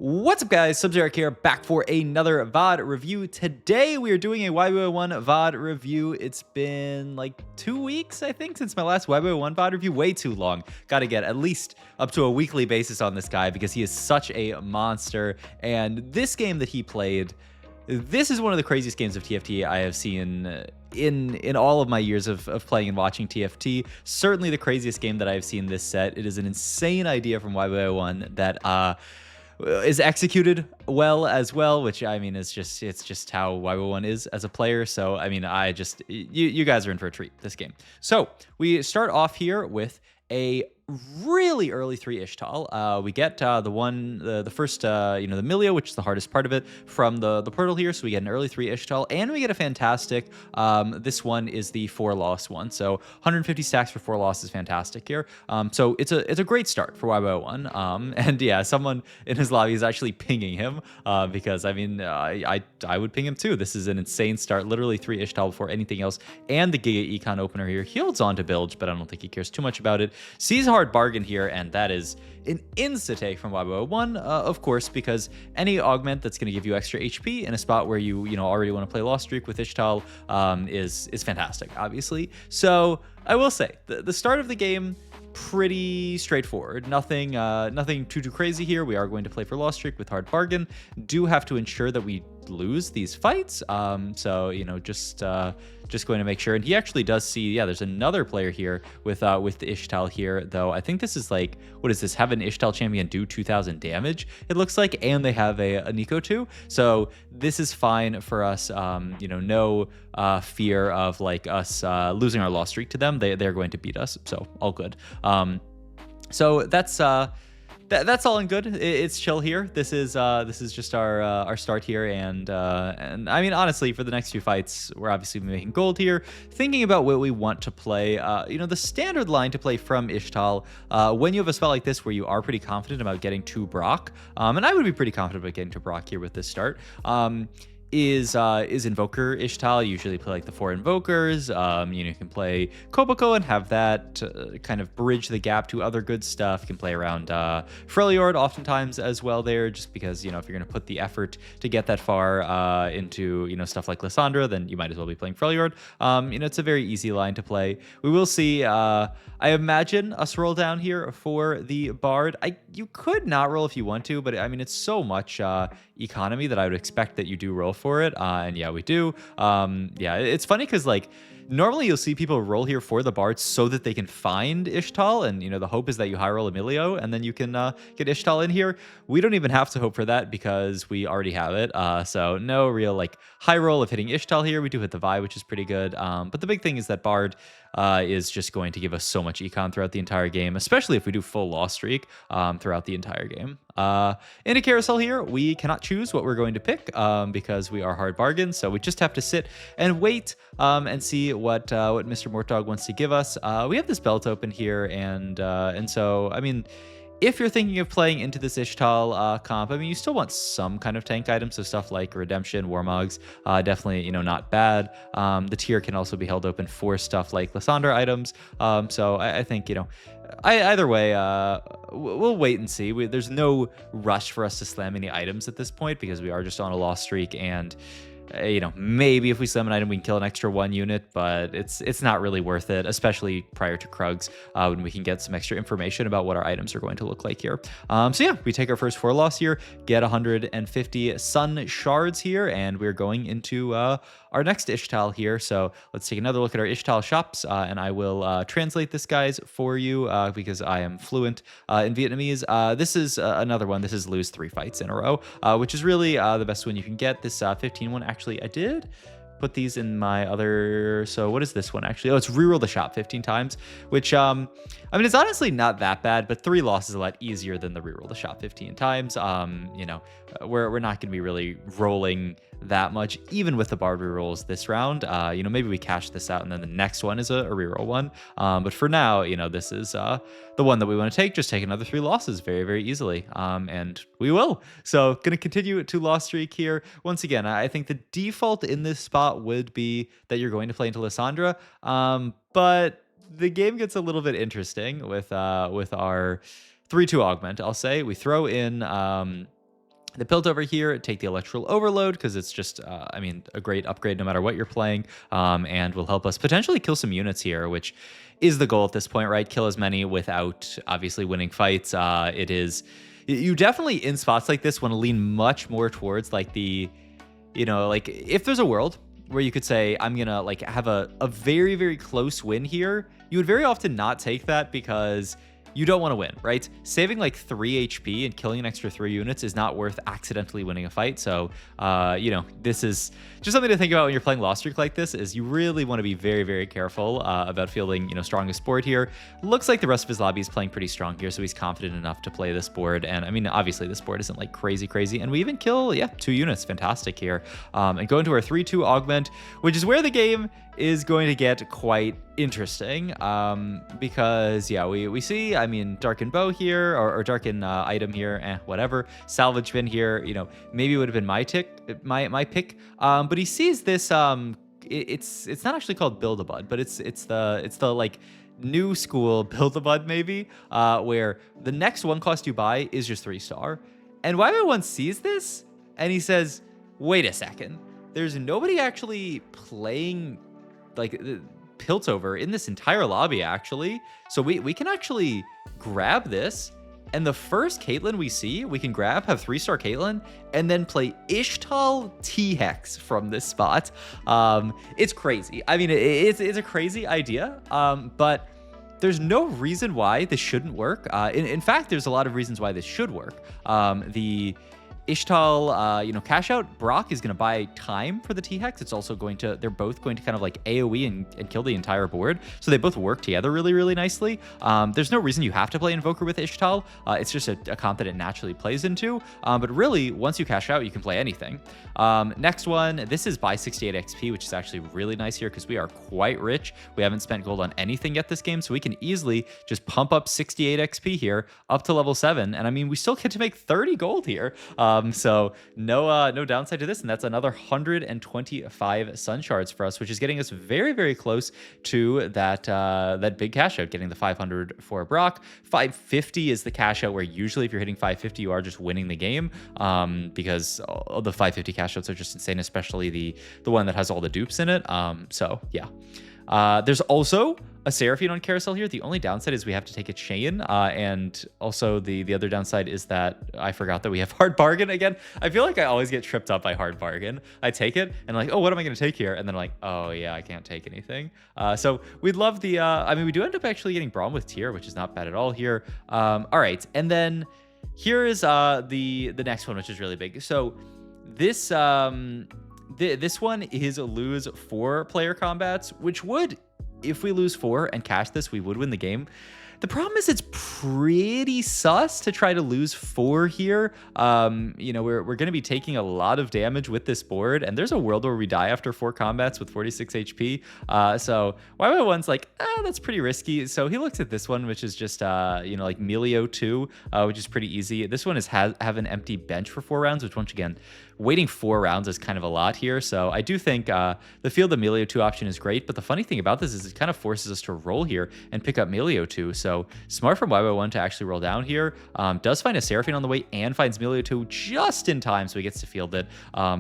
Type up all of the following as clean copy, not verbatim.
What's up, guys? Sub-Zero here, back for another VOD review. Today, we are doing a YBY1 VOD review. It's been like 2 weeks, I think, since my last YBY1 VOD review. Way too long. Got to get at least up to a weekly basis on this guy because he is such a monster. And this game that he played, this is one of the craziest games of TFT I have seen in all of my years of playing and watching TFT. Certainly the craziest game that I have seen this set. It is an insane idea from YBY1 that is executed well as well, which I mean is it's just how YBY1 is as a player. So I mean, you guys are in for a treat this game. So we start off here with a really early 3 Ixtal. We get the first the Milio, which is the hardest part of it, from the portal here. So we get an early 3 Ixtal, and we get a fantastic. This one is the 4 loss one. So 150 stacks for 4 loss is fantastic here. So it's a great start for YBY1. And yeah, someone in his lobby is actually pinging him because I mean I would ping him too. This is an insane start. Literally 3 Ixtal before anything else, and the Giga Econ opener here. He holds on to Bilge, but I don't think he cares too much about it. Sees hard bargain here, and that is an insta-take from YBY1, of course, because any augment that's going to give you extra HP in a spot where you already want to play Lost Streak with Ixtal is fantastic, obviously. So I will say the start of the game, pretty straightforward. Nothing too crazy here. We are going to play for Lost Streak with hard bargain. Do have to ensure that we lose these fights. So just going to make sure. And he actually does see, yeah, there's another player here with the Ixtal here, though. I think this is like, what is this? Have an Ixtal champion do 2,000 damage, it looks like, and they have a Nico too. So this is fine for us. No fear of like us losing our Lost Streak to them. They're going to beat us, so all good. So that's all in good. It's chill here. This is just our start here, and I mean, honestly, for the next few fights, we're obviously making gold here. Thinking about what we want to play, the standard line to play from Ixtal, when you have a spot like this where you are pretty confident about getting to Brock, and I would be pretty confident about getting to Brock here with this start. Is Invoker Ixtal. You usually play like the 4 Invokers. You can play Koboko and have that kind of bridge the gap to other good stuff. You can play around Freljord oftentimes as well there, just because, if you're going to put the effort to get that far into, stuff like Lissandra, then you might as well be playing Freljord. It's a very easy line to play. We will see, I imagine, us roll down here for the Bard. You could not roll if you want to, but I mean, it's so much economy that I would expect that you do roll for it, and yeah, we do. Yeah, it's funny because like normally you'll see people roll here for the Bard so that they can find Ixtal, and the hope is that you high roll Emilio and then you can get Ixtal in here. We don't even have to hope for that because we already have it, so no real like high roll of hitting Ixtal here. We do hit the Vi, which is pretty good, but the big thing is that Bard is just going to give us so much econ throughout the entire game, especially if we do full Lost Streak throughout the entire game. In a carousel here, we cannot choose what we're going to pick because we are hard bargains, so we just have to sit and wait and see what Mr. Mortdog wants to give us. We have this belt open here, and so I mean, if you're thinking of playing into this Ixtal comp, I mean, you still want some kind of tank items, so stuff like Redemption, Warmogs, definitely, not bad. The tier can also be held open for stuff like Lissandra items. So I think, either way, we'll wait and see. There's no rush for us to slam any items at this point because we are just on a Lost Streak, and maybe if we slam an item, we can kill an extra 1 unit, but it's not really worth it, especially prior to Krugs, when we can get some extra information about what our items are going to look like here. So yeah, we take our first 4 loss here, get 150 Sun Shards here, and we're going into our next Ixtal here. So let's take another look at our Ixtal shops, and I will translate this, guys, for you because I am fluent in Vietnamese. This is another one. This is lose 3 fights in a row, which is really the best one you can get. This 15 one, actually, I did put these in my other. So what is this one actually? Oh, it's reroll the shop 15 times, which I mean, it's honestly not that bad, but 3 losses is a lot easier than the reroll the shop 15 times. We're not going to be really rolling that much, even with the Bard rerolls this round. Maybe we cash this out and then the next one is a reroll one. But for now, this is the one that we want to take. Just take another 3 losses very, very easily. And we will. So going to continue to Lost Streak here. Once again, I think the default in this spot would be that you're going to play into Lissandra. But the game gets a little bit interesting with our 3-2 augment. I'll say we throw in the Piltover here, take the Electrical Overload because it's just, I mean, a great upgrade no matter what you're playing, and will help us potentially kill some units here, which is the goal at this point, right? Kill as many without obviously winning fights. It is, you definitely in spots like this want to lean much more towards like the, you know, like if there's a world where you could say, I'm gonna like have a very, very close win here, you would very often not take that because you don't want to win, right? Saving like 3 HP and killing an extra 3 units is not worth accidentally winning a fight. So, you know, this is just something to think about when you're playing Lost Streak like this, is you really want to be very, very careful about fielding, you know, strongest board here. Looks like the rest of his lobby is playing pretty strong here, so he's confident enough to play this board. And I mean, obviously this board isn't like crazy. And we even kill, yeah, 2 units. Fantastic here. And go into our 3-2 augment, which is where the game is going to get quite interesting, because yeah, we see, I mean, darken bow here, or darken item here, whatever. Salvage bin here, you know, maybe would have been my pick, but he sees this, it's not actually called Build-A-Bud, but it's the like new school Build-A-Bud maybe, where the next one cost you buy is just 3-star, and YBY1 sees this and he says, wait a second, there's nobody actually playing like Piltover in this entire lobby actually, so we can actually grab this, and the first Caitlyn we see we can grab, have 3-star Caitlyn, and then play Ixtal T-Hex from this spot. It's crazy. I mean, it's a crazy idea, but there's no reason why this shouldn't work. In fact, there's a lot of reasons why this should work. The Ixtal, you know, cash out Brock is going to buy time for the T-Hex. It's also going to, they're both going to kind of like AoE and kill the entire board. So they both work together really, really nicely. There's no reason you have to play Invoker with Ixtal. It's just a comp that it naturally plays into. But really, once you cash out, you can play anything. Next one, this is buy 68 XP, which is actually really nice here because we are quite rich. We haven't spent gold on anything yet this game, so we can easily just pump up 68 XP here up to level 7. And I mean, we still get to make 30 gold here. So no downside to this, and that's another 125 sun shards for us, which is getting us very, very close to that big cash out, getting the 500 for Brock. 550 is the cash out where usually if you're hitting 550, you are just winning the game, because all the 550 cash outs are just insane, especially the one that has all the dupes in it. So yeah. There's also a Seraphine on Carousel here. The only downside is we have to take a chain, and also the other downside is that I forgot that we have hard bargain again. I feel like I always get tripped up by hard bargain. I take it and like, oh, what am I going to take here? And then I'm like, oh yeah, I can't take anything. So we'd love the, I mean, we do end up actually getting Braum with tier, which is not bad at all here. All right. And then here is the next one, which is really big. So this, this one is a lose 4 player combats, which would, if we lose 4 and cash this, we would win the game. The problem is it's pretty sus to try to lose 4 here. You know, we're going to be taking a lot of damage with this board, and there's a world where we die after 4 combats with 46 HP. So YBY1's like, that's pretty risky. So he looks at this one, which is just, you know, like Melio 2, which is pretty easy. This one is have an empty bench for 4 rounds, which once again, waiting 4 rounds is kind of a lot here. So I do think the field Melio 2 option is great, but the funny thing about this is it kind of forces us to roll here and pick up Melio 2. So smart from YBY1 to actually roll down here. Does find a Seraphine on the way and finds Melio 2 just in time, so he gets to field it.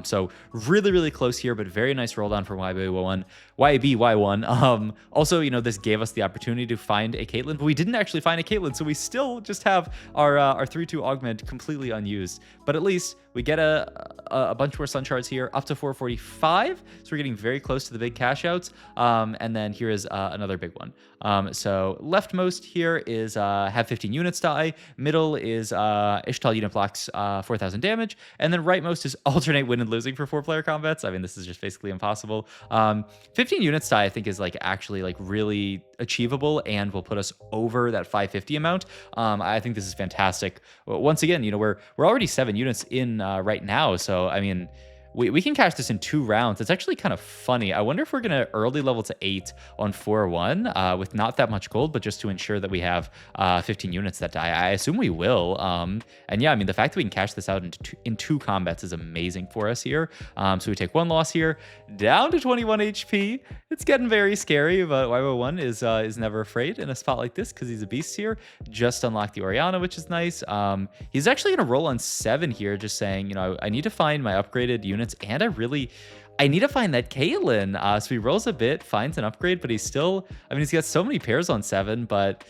So really, really close here, but very nice roll down from YBY1. Also, you know, this gave us the opportunity to find a Caitlyn, but we didn't actually find a Caitlyn, so we still just have our 3-2 augment completely unused. But at least we get a bunch more sun shards here, up to 445. So we're getting very close to the big cash outs. And then here is another big one. So leftmost here is have 15 units die. Middle is Ixtal unit blocks 4,000 damage. And then rightmost is alternate win and losing for 4-player combats. I mean, this is just basically impossible. 15 units die, I think, is like actually like really achievable and will put us over that 550 amount. I think this is fantastic. Once again, you know, we're already 7 units in right now. So, I mean, we can cash this in 2 rounds. It's actually kind of funny. I wonder if we're going to early level to 8 on 4-1 with not that much gold, but just to ensure that we have 15 units that die. I assume we will. And yeah, I mean, the fact that we can cash this out in two combats is amazing for us here. So we take 1 loss here, down to 21 HP. It's getting very scary, but YBY1 is never afraid in a spot like this because he's a beast here. Just unlocked the Orianna, which is nice. He's actually going to roll on 7 here, just saying, you know, I need to find my upgraded units, and I need to find that Caitlyn. So he rolls a bit, finds an upgrade, but he's still, I mean, he's got so many pairs on 7, but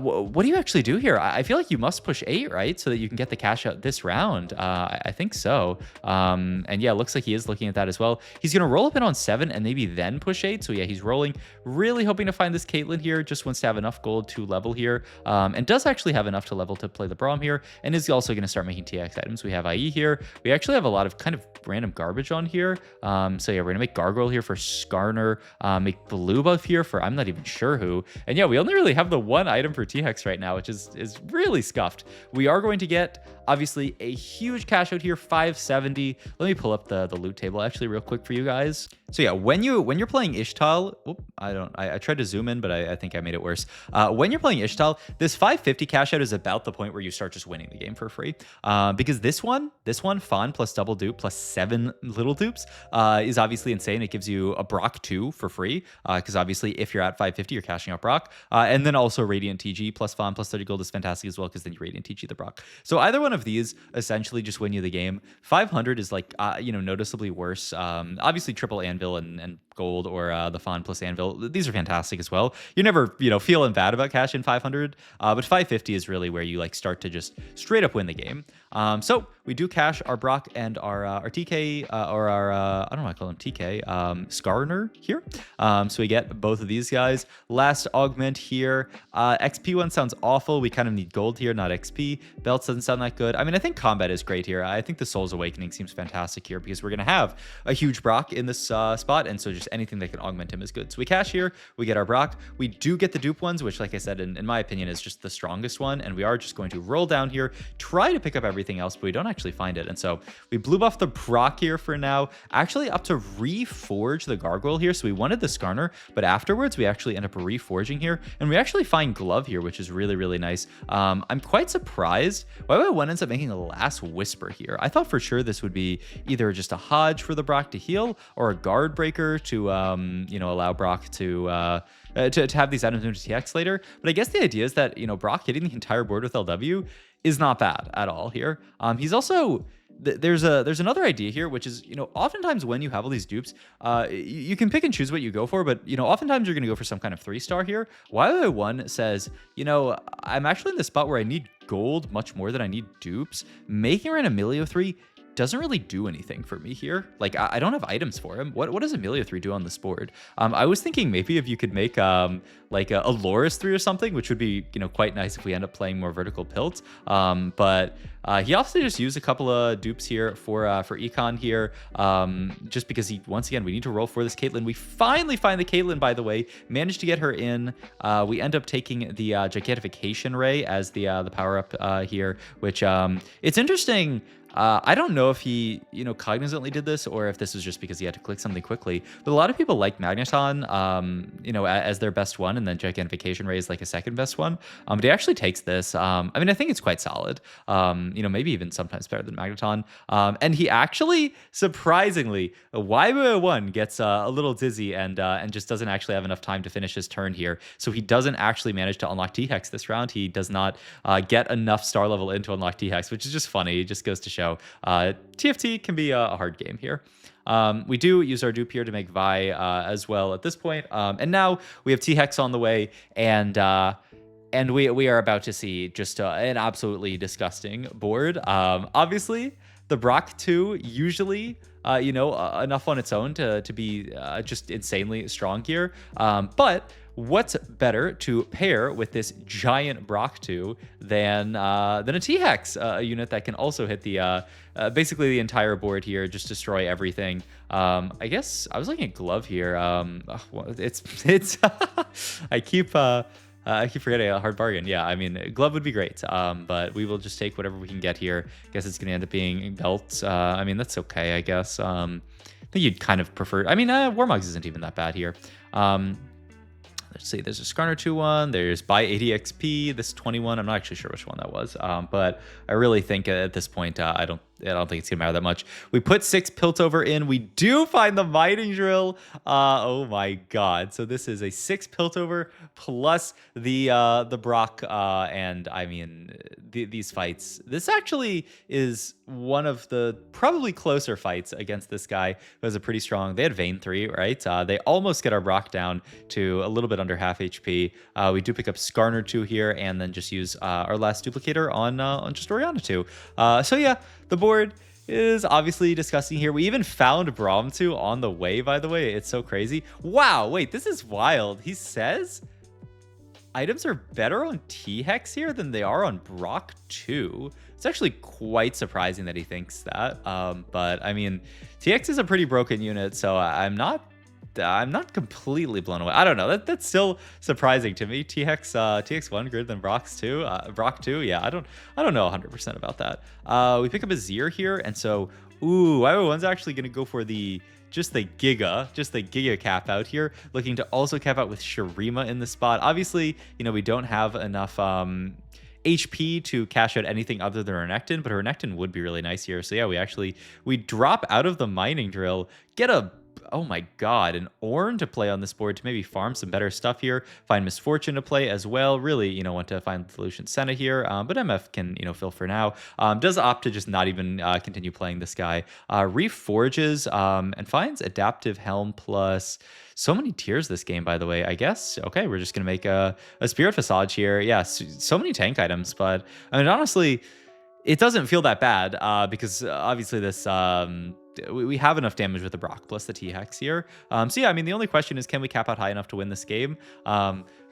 what do you actually do here? I feel like you must push 8, right? So that you can get the cash out this round. I think so. And yeah, it looks like he is looking at that as well. He's going to roll up in on 7 and maybe then push 8. So yeah, he's rolling, really hoping to find this Caitlyn here. Just wants to have enough gold to level here. And does actually have enough to level to play the Braum here. And is also going to start making T-Hex items. We have IE here. We actually have a lot of kind of random garbage on here. So yeah, we're going to make Gargoyle here for Skarner. Make Blue Buff here for I'm not even sure who. And yeah, we only really have the one item for T-Hex right now, which is really scuffed. We are going to get obviously a huge cash out here, 570. Let me pull up the loot table actually real quick for you guys. So yeah, when you're playing Ixtal, I tried to zoom in, but I think I made it worse. When you're playing Ixtal, this 550 cash out is about the point where you start just winning the game for free. Because this one, Fawn plus double dupe plus 7 little dupes is obviously insane. It gives you a Brock 2 for free. Because obviously if you're at 550, you're cashing out Brock. And then also Radiant TG plus Fawn plus 30 gold is fantastic as well, because then you Radiant TG the Brock. So either one of these essentially just win you the game. 500 is like, noticeably worse. Obviously triple Anvil and gold, or the Fawn plus Anvil. These are fantastic as well. You're never, feeling bad about cash in 500. But 550 is really where you like start to just straight up win the game. So we do cash our Brock and our TK, or our, I don't know what I call him, TK, Skarner here. So we get both of these guys. Last augment here. XP one sounds awful. We kind of need gold here, not XP. Belts doesn't sound that good. I mean, I think combat is great here. I think the Soul's Awakening seems fantastic here because we're going to have a huge Brock in this spot. And so just anything that can augment him is good. So we cash here. We get our Brock. We do get the dupe ones, which, like I said, in my opinion, is just the strongest one. And we are just going to roll down here, try to pick up everything else, but we don't actually find it. And so we blue buff the Brock here for now, actually up to reforge the Gargoyle here. So we wanted the Skarner, but afterwards we actually end up reforging here, and we actually find Glove here, which is really, really nice. I'm quite surprised. YBY1 ends up making a Last Whisper here. I thought for sure this would be either just a Hodge for the Brock to heal, or a Guard Breaker to, allow Brock to have these items into TX later. But I guess the idea is that, Brock hitting the entire board with LW is not bad at all here. He's also... There's another idea here, which is, oftentimes when you have all these dupes, you can pick and choose what you go for, but, oftentimes you're going to go for some kind of 3-star here. YBY1 says, I'm actually in the spot where I need gold much more than I need dupes. Making her an Emilio 3 doesn't really do anything for me here. Like, I don't have items for him. What does Emilio 3 do on this board? I was thinking maybe if you could make like a Loris 3 or something, which would be, quite nice if we end up playing more vertical Pilt. But he also just used a couple of dupes here for econ here, just because once again, we need to roll for this Caitlyn. We finally find the Caitlyn, by the way, managed to get her in. We end up taking the Gigantification Ray as the power up here, which it's interesting. I don't know if he, cognizantly did this, or if this was just because he had to click something quickly. But a lot of people like Magneton, as their best one, and then Gigantification Ray is like a second best one. But he actually takes this. I think it's quite solid. Maybe even sometimes better than Magneton. And he actually, surprisingly, YBY1 gets a little dizzy and just doesn't actually have enough time to finish his turn here. So he doesn't actually manage to unlock T-Hex this round. He does not get enough star level in to unlock T-Hex, which is just funny. It just goes to show TFT can be a hard game here. We do use our dupe here to make Vi as well at this point. And now we have T-Hex on the way, and we are about to see just an absolutely disgusting board. Obviously, the Brock 2 usually, enough on its own to be just insanely strong here. But what's better to pair with this giant Brock 2 than a T-Hex, a unit that can also hit the basically the entire board here, just destroy everything. I guess I was looking at Glove here. It's I keep I keep forgetting a hard bargain. Yeah, I mean, glove would be great, but we will just take whatever we can get here. Guess it's going to end up being belt. I mean, that's okay, I guess. I think you'd kind of prefer... I mean, Warmogs isn't even that bad here. Let's see, there's a Skarner 2-1, there's buy 80 XP, this 21, I'm not actually sure which one that was, but I really think at this point, I don't think it's gonna matter that much. We put 6 Piltover in, we do find the mining drill, oh my god, so this is a 6 Piltover plus the Brock, and I mean, these fights, this actually is one of the probably closer fights against this guy who has a pretty strong, they had Vayne 3, right? They almost get our Brock down to a little bit under half HP. We do pick up Skarner 2 here and then just use our last duplicator on just Oriana 2. So yeah, the board is obviously disgusting here. We even found Braum 2 on the way, by the way. It's so crazy. Wow, wait, this is wild. He says items are better on T-Hex here than they are on Brock 2. It's actually quite surprising that he thinks that. But I mean, T-Hex is a pretty broken unit, so I'm not completely blown away. I don't know. That's still surprising to me. T-Hex 1 greater than Brock 2. Brock 2. Yeah, I don't know 100% about that. We pick up a Zir here, and so YBY1's actually going to go for just the Giga cap out here, looking to also cap out with Shurima in the spot. Obviously, you know, we don't have enough HP to cash out anything other than Renekton, but Renekton would be really nice here. So yeah, we drop out of the mining drill, get a, oh my god, an Ornn to play on this board to maybe farm some better stuff here, find Misfortune to play as well. Really, you know, want to find Lucian Senna here, but MF can, you know, fill for now. Does opt to just not even continue playing this guy. Reforges and finds Adaptive Helm plus so many tiers this game, by the way. I guess, okay, we're just going to make a Spirit Facade here. Yeah, so many tank items, but I mean, honestly, it doesn't feel that bad because obviously this... we have enough damage with the Brock plus the T-Hex here. So yeah, I mean, the only question is, can we cap out high enough to win this game?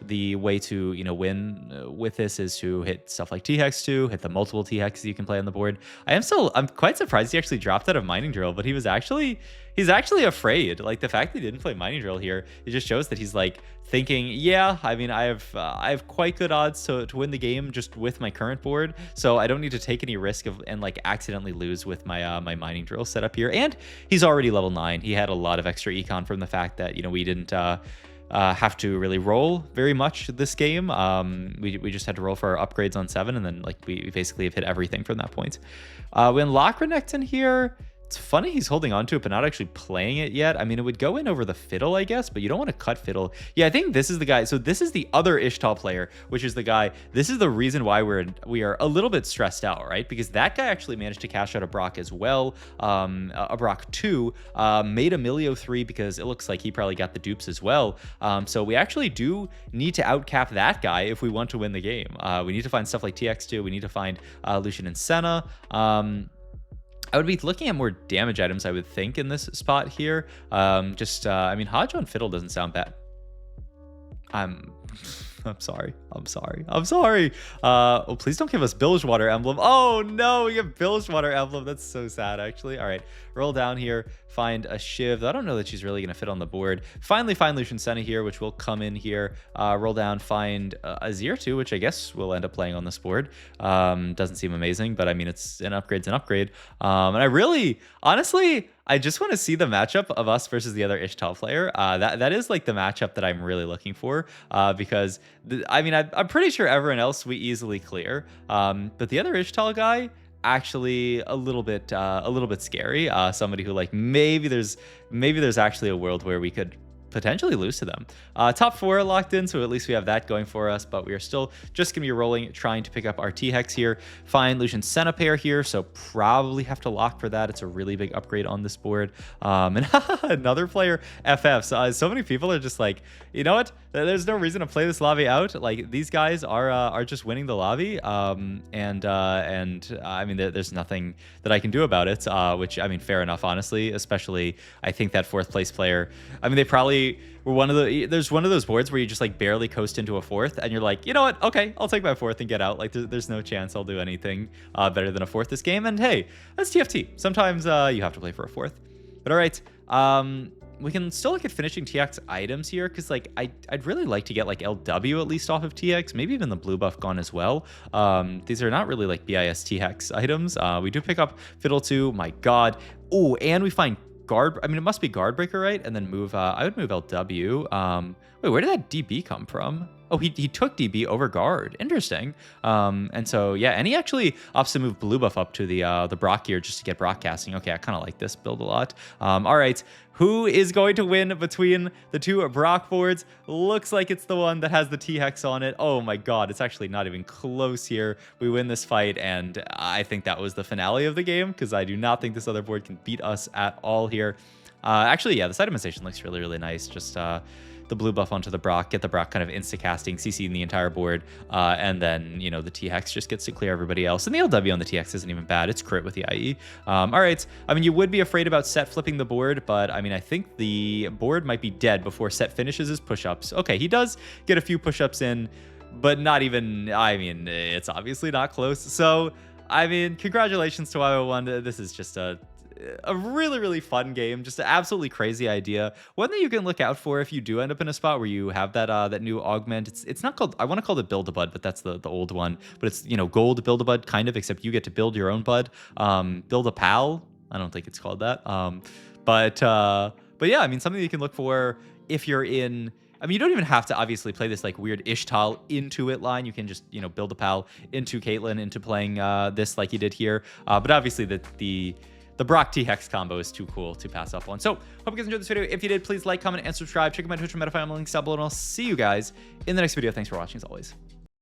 The way to, you know, win with this is to hit stuff like T-Hex 2, hit the multiple T-Hexes you can play on the board. I'm quite surprised he actually dropped out of Mining Drill, but he's actually afraid. Like, the fact that he didn't play Mining Drill here, it just shows that he's like thinking, yeah, I mean, I have quite good odds to win the game just with my current board, so I don't need to take any risk and like accidentally lose with my my Mining Drill setup here. And he's already level 9. He had a lot of extra econ from the fact that, you know, we didn't have to really roll very much this game. We just had to roll for our upgrades on 7, and then like we basically have hit everything from that point. We unlock Renekton here. It's funny he's holding on to it, but not actually playing it yet. I mean, it would go in over the Fiddle, I guess, but you don't want to cut Fiddle. Yeah, I think this is the guy. So this is the other Ixtal player, which is the guy. This is the reason why we are a little bit stressed out, right? Because that guy actually managed to cash out a Brock as well. A Brock 2, made a Milio 3 because it looks like he probably got the dupes as well. So we actually do need to outcap that guy if we want to win the game. We need to find stuff like TX2. We need to find Lucian and Senna. I would be looking at more damage items, I would think, in this spot here. I mean, Hodge on Fiddle doesn't sound bad. I'm sorry. Oh, please don't give us Bilgewater Emblem. Oh no, we get Bilgewater Emblem. That's so sad, actually. All right, roll down here, find a Shiv. I don't know that she's really gonna fit on the board. Finally find Lucian Senna here, which will come in here. Roll down, find Azir 2, which I guess we'll end up playing on this board. Doesn't seem amazing, but I mean, it's an upgrade's an upgrade. And I really, honestly, I just want to see the matchup of us versus the other Ixtal player. That is like the matchup that I'm really looking for, because I mean, I'm pretty sure everyone else we easily clear, but the other Ixtal guy actually a little bit scary. Somebody who like maybe there's actually a world where we could potentially lose to them. Top 4 locked in, so at least we have that going for us, but we are still just gonna be rolling, trying to pick up our T-Hex here, find Lucian Senna pair here, so probably have to lock for that. It's a really big upgrade on this board. And another player FF. So many people are just like, you know what, there's no reason to play this lobby out. Like, these guys are just winning the lobby, and I mean, there's nothing that I can do about it, which, I mean, fair enough, honestly. Especially, I think that 4th place player, I mean, they probably were there's one of those boards where you just like barely coast into a 4th, and you're like, you know what, okay, I'll take my 4th and get out. Like, there's no chance I'll do anything better than a 4th this game. And hey, that's TFT. Sometimes you have to play for a 4th. But all right, we can still look at finishing T-Hex items here, because like I'd really like to get like LW at least off of T-Hex, maybe even the blue buff gone as well. These are not really like BIS T-Hex items. We do pick up Fiddle 2, my god. Oh, and we find guard. I mean, it must be guard breaker, right? And then move. I would move LW. Wait, where did that DB come from? Oh, he took DB over guard. Interesting. And so yeah, and he actually opts to move blue buff up to the Brock here just to get Brock casting. Okay, I kind of like this build a lot. All right, who is going to win between the two Brock boards? Looks like it's the one that has the T-Hex on it. Oh my god, it's actually not even close here. We win this fight, and I think that was the finale of the game, because I do not think this other board can beat us at all here. Actually, yeah, this itemization looks really, really nice. Just the blue buff onto the Brock, get the Brock kind of insta-casting, CCing the entire board, and then, you know, the T-Hex just gets to clear everybody else. And the LW on the T-Hex isn't even bad. It's crit with the IE. All right. I mean, you would be afraid about Set flipping the board, but I mean, I think the board might be dead before Set finishes his push-ups. Okay, he does get a few push-ups in, but not even, I mean, it's obviously not close. So, I mean, congratulations to YBY1. This is just a really, really fun game. Just an absolutely crazy idea. One thing you can look out for if you do end up in a spot where you have that that new augment. It's not called, I want to call it Build-A-Bud, but that's the old one. But it's, you know, gold Build-A-Bud kind of, except you get to build your own bud. Build-A-Pal. I don't think it's called that. But yeah, I mean, something you can look for if you're in. I mean, you don't even have to obviously play this like weird Ixtal into it line. You can just, you know, build a pal into Caitlyn into playing this like you did here. But obviously the Brock T-Hex combo is too cool to pass up on. So, hope you guys enjoyed this video. If you did, please like, comment, and subscribe. Check out my Twitch and Metafile links down below, and I'll see you guys in the next video. Thanks for watching, as always.